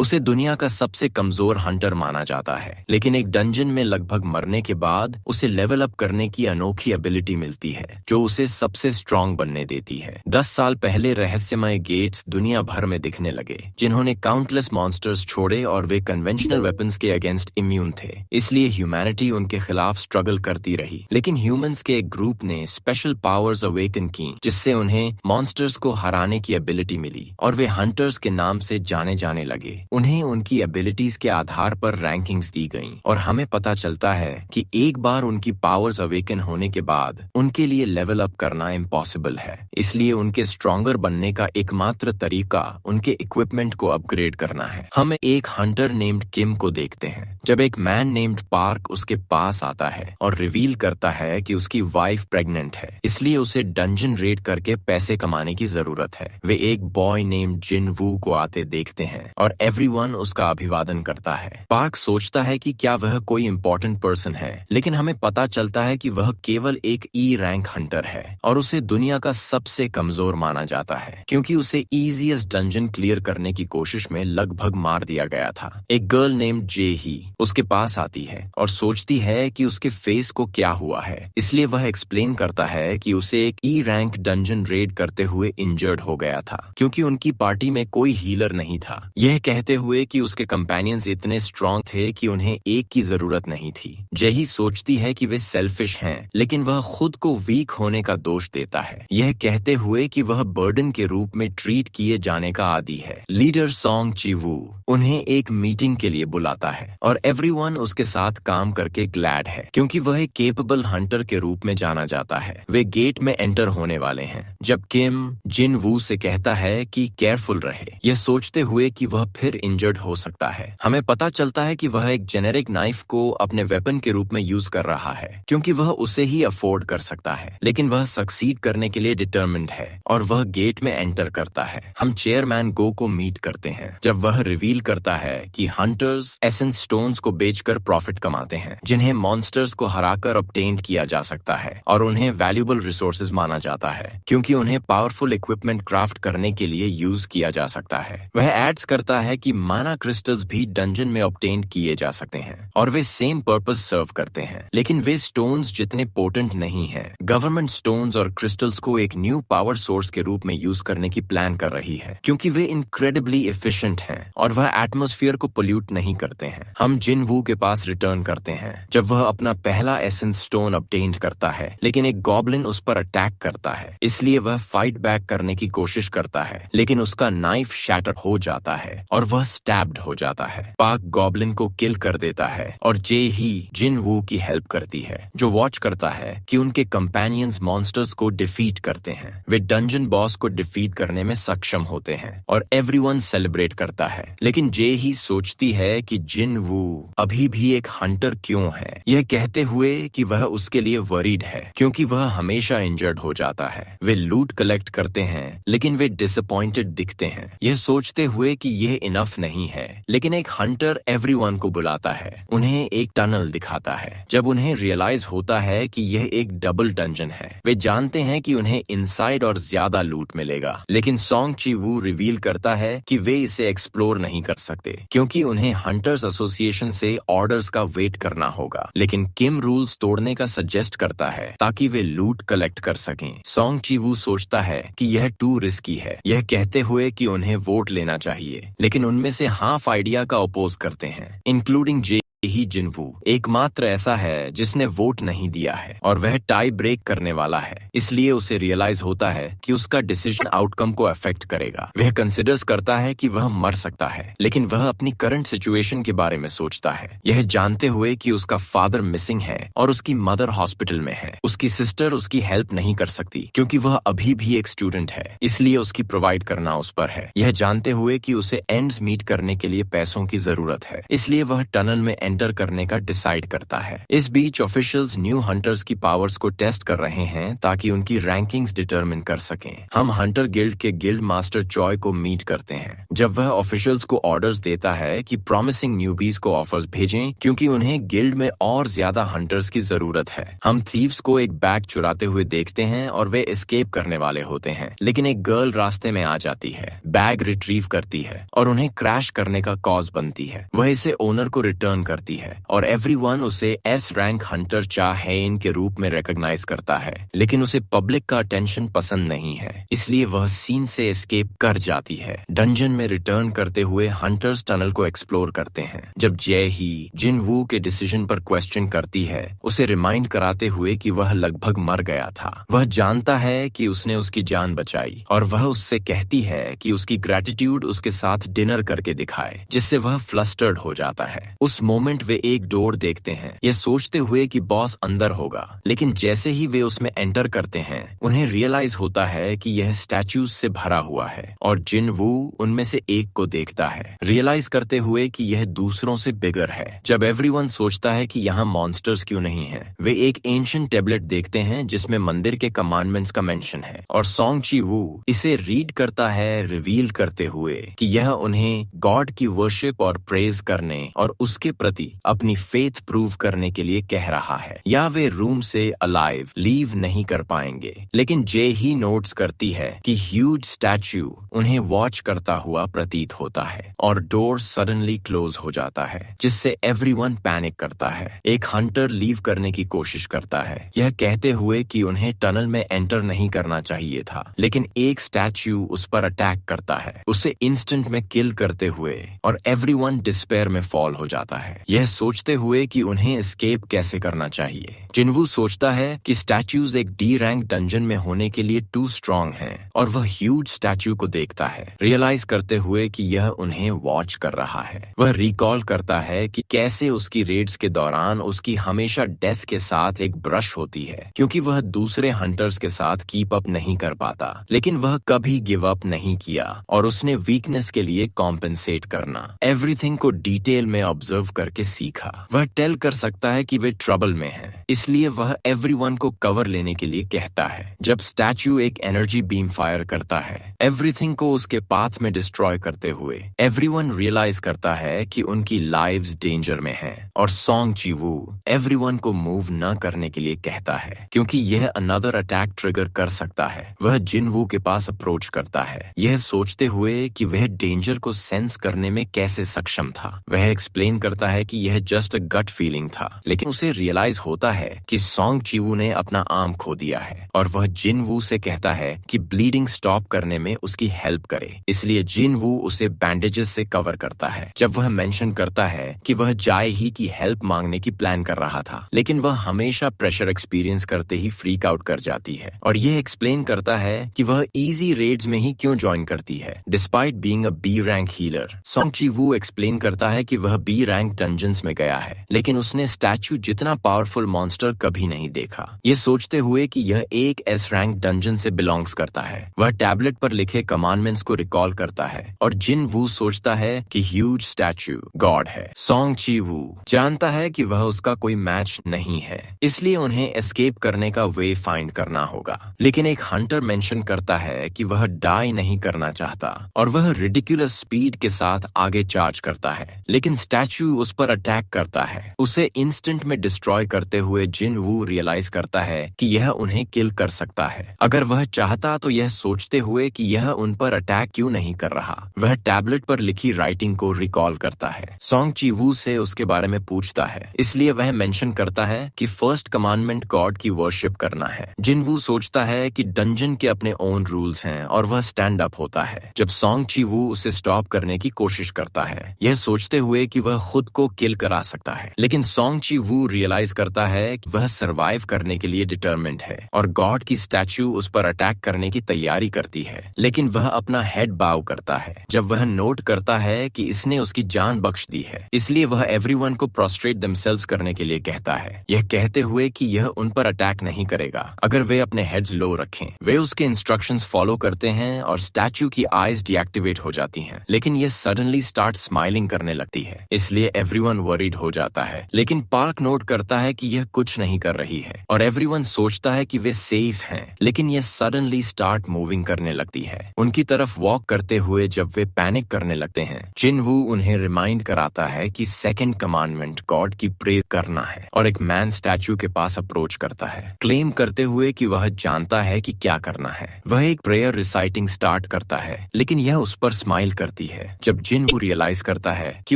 उसे दुनिया का सबसे कमजोर हंटर माना जाता है, लेकिन एक डंजन में लगभग मरने के बाद उसे लेवल अप करने की अनोखी एबिलिटी मिलती है जो उसे सबसे स्ट्रांग बनने देती है। 10 साल पहले रहस्यमय गेट्स दुनिया भर में दिखने लगे, जिन्होंने काउंटलेस मॉन्स्टर्स छोड़े और वे कन्वेंशनल वेपन्स के अगेंस्ट इम्यून थे। इसलिए ह्यूमैनिटी उनके खिलाफ स्ट्रगल करती रही, लेकिन ह्यूमंस के एक ग्रुप ने स्पेशल पावर्स अवेकन की, जिससे उन्हें मॉन्स्टर्स को हराने की एबिलिटी मिली और वे हंटर्स के नाम से जाने जाने लगे। उन्हें उनकी एबिलिटीज के आधार पर रैंकिंग्स दी गईं और हमें पता चलता है कि एक बार उनकी पावर्स अवेकन होने के बाद उनके लिए लेवल अप करना इम्पॉसिबल है। इसलिए उनके स्ट्रॉन्गर बनने का एकमात्र तरीका उनके इक्विपमेंट को अपग्रेड करना है। हम एक हंटर नेम्ड किम को देखते हैं जब एक मैन नेम्ड पार्क उसके पास आता है और रिवील करता है कि उसकी वाइफ प्रेग्नेंट है, इसलिए उसे डंजन रेड करके पैसे कमाने की जरूरत है। वे एक बॉय नेम्ड जिन वू को आते देखते हैं और एवरीवन उसका अभिवादन करता है। पार्क सोचता है कि क्या वह कोई इंपॉर्टेंट पर्सन है, लेकिन हमें पता चलता है कि वह केवल एक ई रैंक हंटर है और उसे दुनिया का सबसे कमजोर माना जाता है क्योंकि उसे इजीएस्ट डंजन क्लियर करने की कोशिश में लगभग मार दिया गया था। एक गर्ल नेम्ड जे ही उसके पास आती है और सोचती है कि उसके फेस को क्या हुआ है, इसलिए वह एक्सप्लेन करता है कि उसे एक ई रैंक डंजन रेड करते हुए इंजर्ड हो गया था क्योंकि उनकी पार्टी में कोई हीलर नहीं था। यह कहते हुए कि उसके कंपेनियंस इतने स्ट्रॉन्ग थे कि उन्हें एक की जरूरत नहीं थी। जेही सोचती है कि वे सेल्फिश हैं, लेकिन वह खुद को वीक होने का दोष देता है, यह कहते हुए कि वह बर्डन के रूप में ट्रीट किए जाने का आदी है। लीडर सोंग चिवू उन्हें एक मीटिंग के लिए बुलाता है और एवरीवन उसके साथ काम करके ग्लैड है क्योंकि वह एक केपेबल हंटर के रूप में जाना जाता है। वे गेट में एंटर होने वाले हैं जब किम जिन वू से कहता है कि केयरफुल रहे, यह सोचते हुए कि वह फिर इंजर्ड हो सकता है। हमें पता चलता है कि वह एक जेनेरिक नाइफ को अपने वेपन के रूप में यूज कर रहा है क्योंकि वह उसे ही अफोर्ड कर सकता है, लेकिन वह सक्सीड करने के लिए डिटर्मिन्ड है और वह गेट में एंटर करता है। हम चेयरमैन गो को मीट करते हैं जब वह रिवील करता है कि हंटर्स एसेंस स्टोन्स को बेचकर प्रॉफिट कमाते हैं, जिन्हें मॉन्स्टर्स को हराकर ऑब्टेन किया जा सकता है और उन्हें वैल्यूएबल रिसोर्सेज माना जाता है क्योंकि उन्हें पावरफुल इक्विपमेंट क्राफ्ट करने के लिए यूज किया जा सकता है। वह एड्स करता है कि माना क्रिस्टल्स भी डंजन में ऑब्टेन किए जा सकते हैं और वे सेम पर्पस सर्व करते हैं, लेकिन वे स्टोन्स जितने पोटेंट नहीं हैं। गवर्नमेंट स्टोन्स और क्रिस्टल्स को एक न्यू पावर सोर्स के रूप में यूज करने की प्लान कर रही है क्योंकि वे इनक्रेडिबली एफिशिएंट हैं और वह एटमॉस्फेयर को पोल्यूट नहीं करते हैं। हम जिन वू के पास रिटर्न करते हैं जब वह अपना पहला एसेंस स्टोन ऑब्टेन करता है, लेकिन एक गॉब्लिन उस पर अटैक करता है, इसलिए वह फाइट बैक करने की कोशिश करता है, लेकिन उसका नाइफ शैटर हो जाता है और वह स्टैब्ड हो जाता है। पाक गॉब्लिन को किल कर देता है और जे ही जिन वू की हेल्प करती है, जो वॉच करता है कि उनके कंपेनियंस मॉन्स्टर्स को डिफीट करते हैं। वे डंजन बॉस को डिफीट करने में सक्षम होते हैं और एवरीवन सेलिब्रेट करता है, लेकिन जे ही सोचती है कि जिन वू अभी भी एक हंटर क्यों है, यह कहते हुए कि वह उसके लिए वरीड है क्योंकि वह हमेशा इंजर्ड हो जाता है। वे लूट कलेक्ट करते हैं, लेकिन वे डिसअपॉइंटेड दिखते हैं, यह सोचते हुए कि यह इनफ नहीं है। लेकिन एक हंटर एवरीवन को बुलाता है, उन्हें एक टनल दिखाता है। जब उन्हें रियलाइज होता है कि यह एक डबल डंजन है, वे जानते हैं कि उन्हें इनसाइड और ज्यादा लूट मिलेगा, लेकिन सोंग चिवू रिवील करता है कि वे इसे एक्सप्लोर नहीं कर सकते क्योंकि उन्हें हंटर्स एसोसिएशन से ऑर्डर्स का वेट करना होगा। लेकिन किम रूल्स तोड़ने का सजेस्ट करता है ताकि वे लूट कलेक्ट कर सकें। सोंग चिवू सोचता है कि यह टू रिस्की है, यह कहते हुए कि उन्हें वोट लेना चाहिए, लेकिन उनमें से हाफ आइडिया का अपोज करते हैं, इंक्लूडिंग जे ही जिनवू एकमात्र ऐसा है जिसने वोट नहीं दिया है और वह टाई ब्रेक करने वाला है, इसलिए उसे रियलाइज होता है कि उसका डिसीजन आउटकम को अफेक्ट करेगा। वह कंसिडर्स करता है कि वह मर सकता है, लेकिन वह अपनी करंट सिचुएशन के बारे में सोचता है, यह जानते हुए कि उसका फादर मिसिंग है और उसकी मदर हॉस्पिटल में है। उसकी सिस्टर उसकी हेल्प नहीं कर सकती क्योंकि वह अभी भी एक स्टूडेंट है, इसलिए उसकी प्रोवाइड करना उस पर है। यह जानते हुए कि उसे एंड्स मीट करने के लिए पैसों की जरूरत है, इसलिए वह टनल में एंटर करने का डिसाइड करता है। इस बीच ऑफिशियल्स न्यू हंटर्स की पावर्स को टेस्ट कर रहे हैं ताकि उनकी रैंकिंग्स डिटरमिन कर सकें। हम हंटर गिल्ड के गिल्ड मास्टर चॉय को मीट करते हैं जब वह ऑफिशियल्स को ऑर्डर्स देता है कि प्रॉमिसिंग न्यूबीज को ऑफर्स भेजें क्योंकि उन्हें गिल्ड में और ज्यादा हंटर्स की जरूरत है। हम थीव्स को एक बैग चुराते हुए देखते हैं और वे एस्केप करने वाले होते हैं, लेकिन एक गर्ल रास्ते में आ जाती है, बैग रिट्रीव करती है और उन्हें क्रैश करने का कॉज बनती है। वह इसे ओनर को रिटर्न करती है और एवरीवन उसे एस रैंक हंटर चा हेन के रूप में रिकॉग्नाइज करता है, लेकिन उसे पब्लिक का अटेंशन पसंद नहीं है, इसलिए वह सीन से एस्केप कर जाती है। डंजन में रिटर्न करते हुए हंटर्स टनल को एक्सप्लोर करते हैं। जब जे ही जिन वू के डिसीजन पर क्वेश्चन करती है, उसे रिमाइंड कराते हुए कि वह लगभग मर गया था। वह जानता है कि उसने उसकी जान बचाई और वह उससे कहती है कि उसकी ग्रेटिट्यूड उसके साथ डिनर करके दिखाए, जिससे वह फ्लस्टर्ड हो जाता है। उस मोमेंट वे एक डोर देखते हैं, ये सोचते हुए कि बॉस अंदर होगा, लेकिन जैसे ही वे उसमें एंटर करते हैं उन्हें रियलाइज होता है कि यह स्टैच्यूज से भरा हुआ है और जिन वू उनमें से एक को देखता है, रियलाइज करते हुए कि यह दूसरों से बिगर है। जब एवरीवन सोचता है कि यहाँ मॉन्स्टर्स क्यों नहीं है, वे एक एंशिएंट टेबलेट देखते हैं जिसमें मंदिर के कमांडमेंट्स का मेंशन है और सोंग ची वू इसे रीड करता है, रिवील करते हुए कि यह उन्हें गॉड की वर्शिप और प्रेज करने और उसके प्रति अपनी फेथ प्रूव करने के लिए कह रहा है, या वे रूम से अलाइव लीव नहीं कर पाएंगे। लेकिन जे ही नोट्स करती है कि ह्यूज स्टैच्यू उन्हें वॉच करता हुआ प्रतीत होता है और डोर सडनली क्लोज हो जाता है, जिससे एवरीवन पैनिक करता है। एक हंटर लीव करने की कोशिश करता है, यह कहते हुए कि उन्हें टनल में एंटर नहीं करना चाहिए था, लेकिन एक स्टैच्यू उस पर अटैक करता है, उसे इंस्टेंट में किल करते हुए, और एवरीवन डिस्पेयर में फॉल हो जाता है, यह सोचते हुए कि उन्हें एस्केप कैसे करना चाहिए। जिनवू सोचता है कि स्टैच्यूज एक डी रैंक डंजन में होने के लिए टू स्ट्रॉन्ग हैं और वह ह्यूज स्टैच्यू को देखता है, रियलाइज करते हुए कि यह उन्हें वॉच कर रहा है। वह रिकॉल करता है कि कैसे उसकी रेड्स के दौरान उसकी हमेशा डेथ के साथ एक ब्रश होती है, क्योंकि वह दूसरे हंटर्स के साथ कीप अप नहीं कर पाता, लेकिन वह कभी गिव अप नहीं किया और उसने वीकनेस के लिए कॉम्पेंसेट करना, एवरीथिंग को डिटेल में ऑब्जर्व करके सीखा। वह टेल कर सकता है कि वे ट्रबल में हैं, इसलिए वह एवरीवन को कवर लेने के लिए कहता है। जब स्टैच्यू एक एनर्जी बीम फायर करता है, एवरीथिंग को उसके पाथ में डिस्ट्रॉय करते हुए, एवरीवन रियलाइज करता है कि उनकी लाइव्स डेंजर में हैं और सोंग ची वू एवरीवन को मूव न करने के लिए कहता है, क्योंकि यह अनदर अटैक ट्रिगर कर सकता है। वह जिन वू के पास अप्रोच करता है, यह सोचते हुए कि वह डेंजर को सेंस करने में कैसे सक्षम था। वह एक्सप्लेन करता है कि यह जस्ट अ गट फीलिंग था, लेकिन उसे रियलाइज होता है कि सोंग ची वू ने अपना आर्म खो दिया है और वह जिन वू से कहता है कि ब्लीडिंग स्टॉप करने में उसकी हेल्प करे, इसलिए जिन वू उसे बैंडेजेस से कवर करता है। जब वह मेंशन करता है कि वह जाए ही की हेल्प मांगने की प्लान कर रहा था, लेकिन वह हमेशा प्रेशर एक्सपीरियंस करते ही फ्रीक आउट कर जाती है और यह एक्सप्लेन करता है कि वह इजी रेड्स में ही क्यों ज्वाइन करती है despite being a B rank healer. Song Chi Woo explain करता है कि वह बी रैंक डंजन्स में गया है, लेकिन उसने स्टैच्यू जितना पावरफुल मॉन्स्टर कभी नहीं देखा, ये सोचते हुए कि यह एक एस रैंक डंजन से बिलोंग्स करता है। वह टैबलेट पर लिखे कमांडमेंट्स को रिकॉल करता है और जिन वू सोचता है कि ह्यूज स्टैच्यू गॉड है। सोंग ची वू जानता है कि वह उसका कोई मैच नहीं है, इसलिए उन्हें एस्केप करने का वे फाइंड करना होगा, लेकिन एक हंटर मेंशन करता है कि वह डाई नहीं करना चाहता और वह रिडिकुलस स्पीड के साथ आगे चार्ज करता है, लेकिन स्टैच्यू उस पर अटैक करता है, उसे इंस्टेंट में डिस्ट्रॉय करते हुए जिन वू रियलाइज करता है कि यह उन्हें किल कर सकता है अगर वह चाहता, तो यह सोचते हुए कि यह उन पर अटैक क्यों नहीं कर रहा। वह टैबलेट पर लिखी राइटिंग को रिकॉल करता है, सोंग ची वू से उसके बारे में पूछता है, इसलिए वह मेंशन करता है कि फर्स्ट कमांडमेंट गॉड की वर्शिप करना है। जिन वू सोचता है कि डंजन के अपने ओन रूल्स हैं और वह स्टैंड अप होता है जब सोंग ची वू उसे स्टॉप करने की कोशिश करता है, यह सोचते हुए कि वह खुद को किल करा सकता है, लेकिन सोंग ची वू रियलाइज करता है कि वह सरवाइव करने के लिए डिटरमिन्ड है और गॉड की स्टैच्यू उस पर अटैक करने की तैयारी करती है, लेकिन वह अपना हेड बाव करता है जब वह नोट करता है कि इसने उसकी जान बख्श दी है, इसलिए वह एवरीवन को प्रोस्ट्रेट देमसेल्व्स करने के लिए कहता है, यह कहते हुए कि यह उन पर अटैक नहीं करेगा अगर वे अपने हेड्स लो रखें। वे उसके इंस्ट्रक्शंस फॉलो करते हैं और स्टैच्यू की आईज डीएक्टिवेट हो जाती हैं, लेकिन यह सडनली स्टार्ट स्माइलिंग करने लगती है, इसलिए एवरीवन एवरीवन वरीड हो जाता है, लेकिन पार्क नोट करता है कि यह कुछ नहीं कर रही है और एवरीवन सोचता है कि वे सेफ हैं, लेकिन यह सडनली स्टार्ट मूविंग करने लगती है उनकी तरफ वॉक करते हुए। जब वे पैनिक करने लगते हैं, जिनवू उन्हें रिमाइंड कराता है कि सेकंड कमांडमेंट गॉड की प्रेज करना है और एक मैन स्टैचू के पास अप्रोच करता है, क्लेम करते हुए कि वह जानता है कि क्या करना है। वह एक प्रेयर रिसाइटिंग स्टार्ट करता है, लेकिन यह उस पर स्माइल करती है। जब जिनवू रियलाइज करता है कि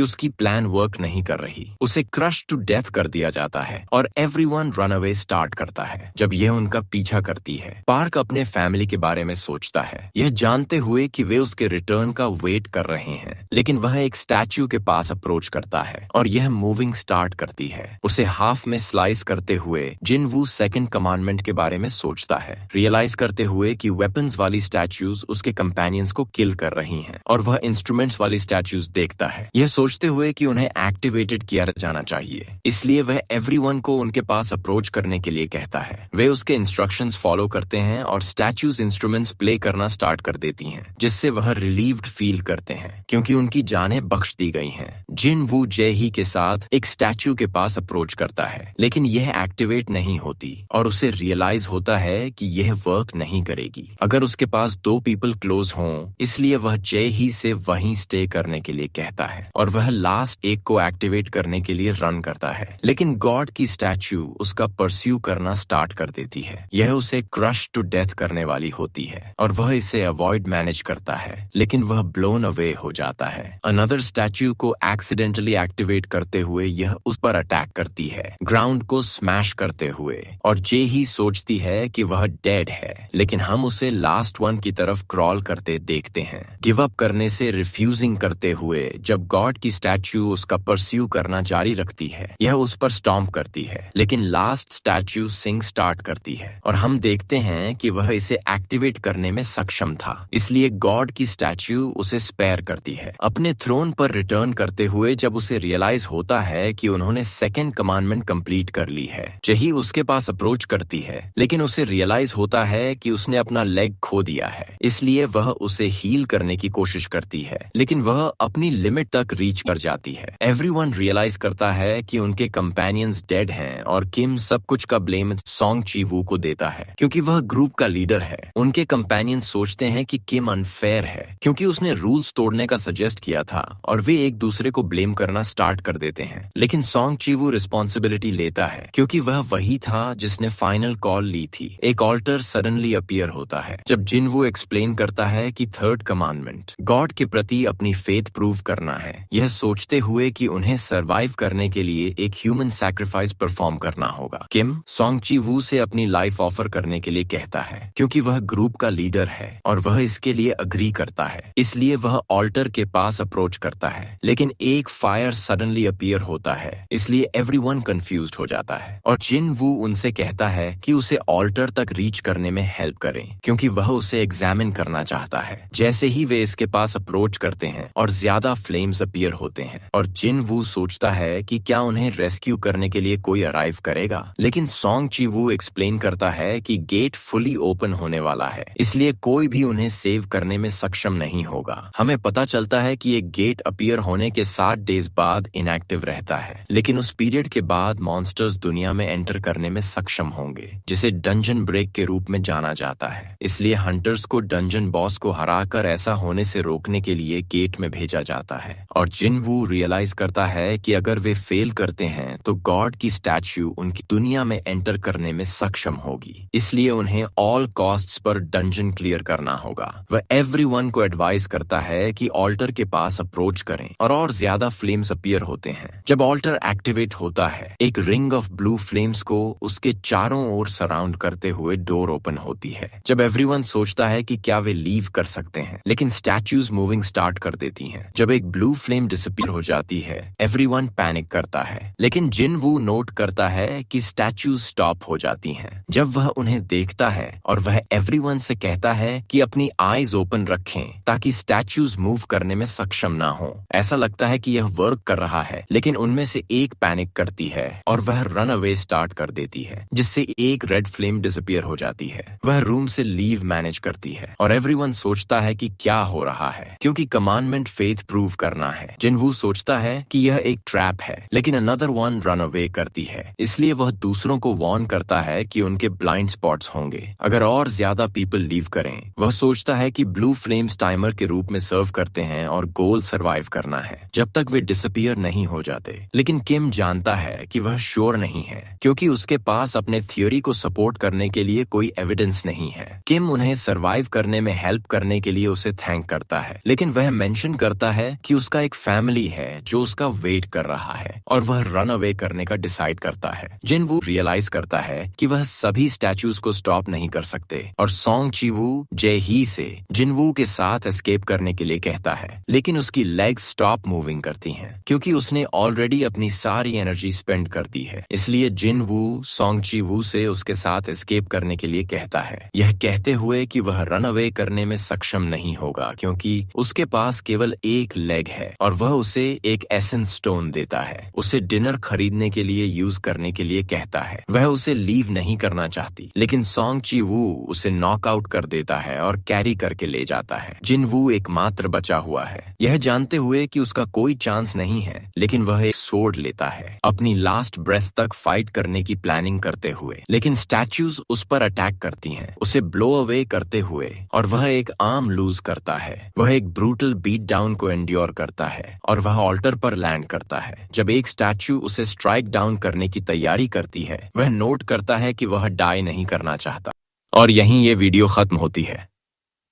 उसकी प्लान वर्क नहीं कर रही, उसे क्रश टू डेथ कर दिया जाता है और एवरीवन रन अवे स्टार्ट करता है जब यह उनका पीछा करती है। पार्क अपने फैमिली के बारे में सोचता है, यह जानते हुए कि वे उसके रिटर्न का वेट कर रहे हैं, लेकिन वह एक स्टैचू के पास अप्रोच करता है और यह मूविंग स्टार्ट करती है। उसे हाफ में स्लाइस करते हुए जिनवू सेकंड कमांडमेंट के बारे में सोचता है, रियलाइज करते हुए कि वेपन्स वाली स्टैचूज उसके कंपेनियंस को किल कर रही हैं और वह इंस्ट्रूमेंट्स वाली स्टैचूज देखता है, यह सोचते हुए कि उन्हें एक्टिवेटेड किया जाना चाहिए। इसलिए वह एवरीवन को उनके पास अप्रोच करने के लिए कहता है। वे उसके इंस्ट्रक्शंस फॉलो करते हैं और स्टैचूज इंस्ट्रूमेंट्स प्ले करना स्टार्ट कर देती हैं, जिससे वह रिलीव्ड फील करते हैं क्योंकि उनकी जानें बख्श दी गई हैं। जिनवू जेही के साथ एक स्टैचू के पास अप्रोच करता है, लेकिन यह एक्टिवेट नहीं होती और उसे रियलाइज होता है कि यह वर्क नहीं करेगी अगर उसके पास 2 पीपल क्लोज हों। इसलिए वह जेही से वहीं स्टे करने के लिए कहता है और वह लास्ट एक को एक्टिवेट करने के लिए रन करता है, लेकिन गॉड की स्टैचू उसका परस्यू करना स्टार्ट कर देती है। यह उसे क्रश टू डेथ करने वाली होती है और वह इसे अवॉइड मैनेज करता है, लेकिन वह ब्लोन अवे हो जाता है। अनदर स्टैचू को एक्सीडेंटली एक्टिवेट करते हुए यह उस पर अटैक करती है, ग्राउंड को स्मैश करते हुए, और जे ही सोचती है कि वह डेड है, लेकिन हम उसे लास्ट वन की तरफ क्रॉल करते देखते हैं, गिव अप करने से रिफ्यूजिंग करते हुए। जब गॉड की स्टैचू उसका परस्यू करना जारी रखती है, यह उस पर स्टॉम्प करती है, लेकिन लास्ट स्टैचू सिंग स्टार्ट करती है और हम देखते हैं कि वह इसे एक्टिवेट करने में सक्षम था। इसलिए गॉड की स्टैचू उसे स्पेयर करती है। अपने थ्रोन पर रिटर्न करते हुए जब उसे रियलाइज होता है कि उन्होंने सेकंड कमांडमेंट कंप्लीट कर ली है, जेही उसके पास अप्रोच करती है, लेकिन उसे रियलाइज होता है कि उसने अपना लेग खो दिया है। इसलिए वह उसे हील करने की कोशिश करती है, लेकिन वह अपनी लिमिट तक रीच कर जाती है। एवरीवन रियलाइज करता है कि उनके कंपेनियंस डेड हैं और किम सब कुछ का ब्लेम सोंग चीवू को देता है क्योंकि वह ग्रुप का लीडर है। उनके कंपेनियंस सोचते हैं कि किम अनफेयर है क्योंकि उसने रूल्स तोड़ने का सजेस्ट किया था और वे एक दूसरे को ब्लेम करना स्टार्ट कर देते हैं, लेकिन सोंग चीवू रिस्पॉन्सिबिलिटी लेता है क्योंकि वह वही था जिसने फाइनल कॉल ली थी। एक ऑल्टर सडनली अपीयर होता है जब जिनवू एक्सप्लेन करता है कि थर्ड कमांडमेंट गॉड के प्रति अपनी फेथ प्रूव करना है, यह सोचते हुए कि उन्हें सरवाइव करने के लिए एक ह्यूमन सैक्रिफाइस परफॉर्म करना होगा। किम सोंग चीवू से अपनी लाइफ ऑफर करने के लिए कहता है क्योंकि वह ग्रुप का लीडर है और वह इसके लिए अग्री करता है। इसलिए वह ऑल्टर के पास अप्रोच करता है, लेकिन एक फायर सडनली अपीयर होता है, इसलिए एवरीवन कंफ्यूज्ड हो जाता है और जिनवू उनसे कहता है कि उसे ऑल्टर तक रीच करने में हेल्प करें क्योंकि वह उसे एग्जामिन करना चाहता है। जैसे ही वे इसके पास अप्रोच करते हैं और ज्यादा फ्लेम्स अपीयर होते हैं और जिनवू सोचता है कि क्या उन्हें रेस्क्यू करने के लिए कोई अराइव करेगा, लेकिन सोंग चीवू एक्सप्लेन करता है कि गेट फुली ओपन होने वाला है, इसलिए कोई भी उन्हें सेव करने में सक्षम नहीं होगा। हमें पता चलता है कि एक गेट अपीयर होने के 7 डेज बाद इनएक्टिव रहता है, लेकिन उस पीरियड के बाद मॉन्स्टर्स दुनिया में एंटर करने में सक्षम होंगे, जिसे डंजन ब्रेक के रूप में जाना जाता है। इसलिए हंटर्स को डंजन बॉस को हराकर ऐसा होने से रोकने के लिए गेट में भेजा जाता है और जिनवू रियलाइज करता है कि अगर वे फेल करते हैं तो गॉड की स्टैच्यू उनकी दुनिया में एंटर करने में सक्षम होगी, इसलिए उन्हें ऑल कॉस्ट्स पर डंजन क्लियर करना होगा। वह एवरीवन को एडवाइस करता है कि ऑल्टर के पास अप्रोच करें और ज्यादा फ्लेम्स अपीयर होते हैं। जब ऑल्टर एक्टिवेट होता है, एक रिंग ऑफ ब्लू फ्लेम्स को उसके चारों ओर सराउंड करते हुए डोर ओपन होती है। जब एवरीवन सोचता है कि क्या वे लीव कर सकते हैं, लेकिन स्टैच्यूज मूविंग स्टार्ट कर देती हैं। जब एक ब्लू फ्लेम डिसअपीयर हो जाती है, एवरीवन पैनिक करता है, लेकिन जिनवू नोट करता है कि स्टैच्यूज स्टॉप हो जाती हैं जब वह उन्हें देखता है और वह एवरीवन से कहता है कि अपनी आईज ओपन रखें ताकि स्टैच्यूज मूव करने में सक्षम ना हो। ऐसा लगता है कि यह वर्क कर रहा है, लेकिन उनमें से एक पैनिक करती है और वह रन अवे स्टार्ट कर देती है, जिससे एक रेड फ्लेम डिसअपीयर हो जाती है। वह रूम से लीव मैनेज करती है और एवरीवन सोचता है कि क्या हो रहा है क्योंकि कमांडमेंट फेथ प्रूव करना है। जिनवू सोचता है कि कि यह एक ट्रैप है, लेकिन अनदर वन रन अवे करती है। इसलिए वह दूसरों को वार्न करता है कि उनके ब्लाइंड स्पॉट्स होंगे अगर और ज्यादा पीपल लीव करें। वह सोचता है कि ब्लू फ्लेम्स टाइमर के रूप में सर्व करते हैं और गोल सरवाइव करना है जब तक वे डिसअपीयर नहीं हो जाते। लेकिन किम जानता है कि वह श्योर नहीं है क्योंकि उसके पास अपने थ्योरी को सपोर्ट करने के लिए कोई एविडेंस नहीं है। किम उन्हें सरवाइव करने में हेल्प करने के लिए उसे थैंक करता है, लेकिन वह मेंशन करता है कि उसका एक फैमिली है जो उसका वेट कर रहा है और वह रन अवे करने का डिसाइड करता है। जिनवू रियलाइज करता है कि वह सभी स्टैचूज को स्टॉप नहीं कर सकते और सॉन्ग चीवू जे ही से जिनवू के साथ एस्केप करने के लिए कहता है, लेकिन उसकी लेग्स स्टॉप मूविंग करती हैं क्योंकि उसने ऑलरेडी अपनी सारी एनर्जी स्पेंड कर दी है। इसलिए जिनवू सॉन्ग चीवू से उसके साथ एस्केप करने के लिए कहता है, यह कहते हुए कि वह रन अवे करने में सक्षम नहीं होगा क्योंकि उसके पास केवल एक लेग है और वह उसे एक एसेंस स्टोन देता है। उसे डिनर खरीदने के लिए यूज करने के लिए कहता है। वह उसे लीव नहीं करना चाहती, लेकिन सॉन्ग चीवू उसे नॉकआउट कर देता है और कैरी करके ले जाता है। जिनवू एकमात्र बचा हुआ है, यह जानते हुए कि उसका कोई चांस नहीं है, लेकिन वह एक सोर्ड लेता है अपनी लास्ट ब्रेथ तक फाइट करने की प्लानिंग करते हुए। लेकिन स्टैच्यूज उस पर अटैक करती हैं, उसे ब्लो अवे करते हुए, और वह एक आर्म लूज करता है। वह एक ब्रूटल बीट डाउन को एंड्योर करता है और वह ऑल्टर पर लैंड करता है। जब एक स्टैच्यू उसे स्ट्राइक डाउन करने की तैयारी करती है, वह नोट करता है कि वह डाई नहीं करना चाहता। और यहीं ये वीडियो खत्म होती है।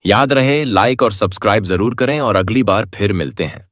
याद रहे, लाइक और सब्सक्राइब जरूर करें और अगली बार फिर मिलते हैं।